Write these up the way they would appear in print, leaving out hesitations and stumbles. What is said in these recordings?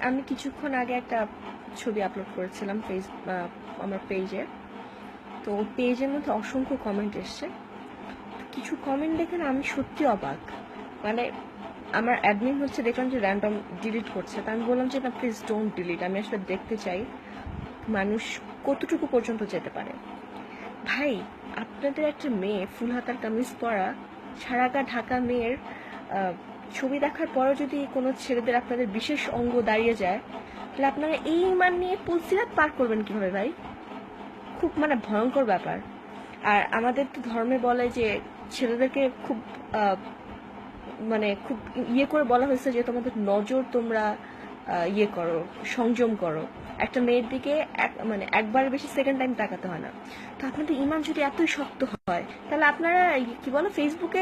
আমি কিছুক্ষণ আগে একটা ছবি আপলোড করেছিলাম আমার পেজে। তো পেজের মধ্যে অসংখ্য কমেন্ট এসছে। কিছু কমেন্ট দেখে না আমি সত্যি অবাক। মানে আমার অ্যাডমিন হচ্ছে দেখলাম যে র্যান্ডম ডিলিট করছে, তা আমি বললাম যে না প্লিজ ডোন্ট ডিলিট, আমি আসলে দেখতে চাই মানুষ কতটুকু পর্যন্ত যেতে পারে। ভাই, আপনাদের একটা মেয়ে ফুল হাতার কামিজ পরা সারা গা ঢাকা মেয়ের ছবি দেখার পরও যদি কোনো ছেলেদের আপনাদের বিশেষ অঙ্গ দাঁড়িয়ে যায়, তাহলে আপনারা এই ইমান নিয়ে পুলসিরাত পার করবেন কিভাবে ভাই? খুব মানে ভয়ঙ্কর ব্যাপার। আর আমাদের তো ধর্মে বলে যে ছেলেদেরকে খুব মানে খুব ইয়ে করে বলা হয়েছে যে তোমাদের নজর তোমরা ইয়ে করো, সংযম করো। একটা মেয়ের দিকে মানে একবার বেশি সেকেন্ড টাইম তাকাতে হয় না। তো আপনাদের ইমান যদি এতই শক্ত হয়, তাহলে আপনারা কি বলো ফেসবুকে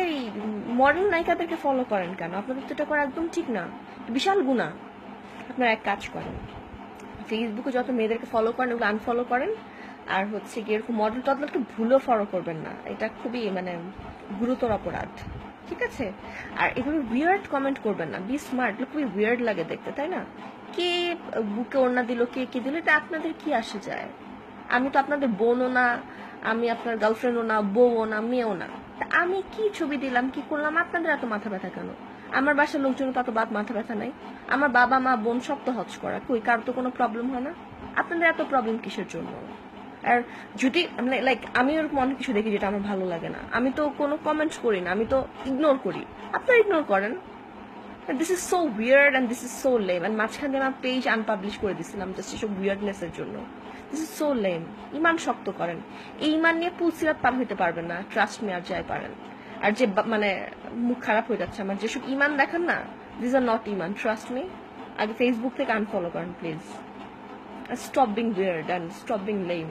মডেল নায়িকাদেরকে ফলো করেন কেন? আপনাদের তো এটা করা একদম ঠিক না, বিশাল গুনাহ। আপনারা এক কাজ করেন, ফেসবুকে যত মেয়েদেরকে ফলো করেন ওগুলো আনফলো করেন। আর হচ্ছে গিয়ে এরকম মডেল টডেল একটু ভুলও ফলো করবেন না, এটা খুবই মানে গুরুতর অপরাধ, ঠিক আছে? আর এভাবে উইয়ার্ড কমেন্ট করবেন না, বি স্মার্ট। খুবই উইয়ার্ড লাগে দেখতে, তাই না? কে বুকে ওড়না দিল, কে কে দিল, এটা আপনাদের কি আসে যায়? আমি তো আপনাদের বোনও না, আমি আপনার গার্লফ্রেন্ডও না, বউও না, মেয়েও না। তা আমি কি ছবি দিলাম, কি করলাম, আপনাদের এত মাথা ব্যথা কেন? আমার বাসার লোকজন তো এত মাথা ব্যথা নাই। আমার বাবা মা বোন সব তো হজ করা, কই কারো তো কোনো প্রবলেম হয় না। আপনাদের এত প্রবলেম কিসের জন্য? আর যদি মানে লাইক আমি ওরকম অনেক কিছু দেখি যেটা আমার ভালো লাগে না, আমি তো কোনো কমেন্টস করি না, আমি তো ইগনোর করি। আপনারা ইগনোর করেন। This is so weird and this is so lame. And মাঝখানে আমার পেজ আনপাবলিশ করে দিছিলাম জাস্ট এসব উইয়ার্ডনেসের জন্য। This is so lame. ইমান শক্ত করেন। এই ইমান নিয়ে পুলসিরাত পার হইতে পারবেন না, ট্রাস্ট মি। আর যাই পারেন। আর যে মানে মুখ খারাপ হয়ে যাচ্ছে আমার, যেসব ইমান দেখেন না, দিস আর নট ইমান, ট্রাস্ট মি। আগে ফেসবুক থেকে আনফলো করেন please. Stop being weird and stop being lame.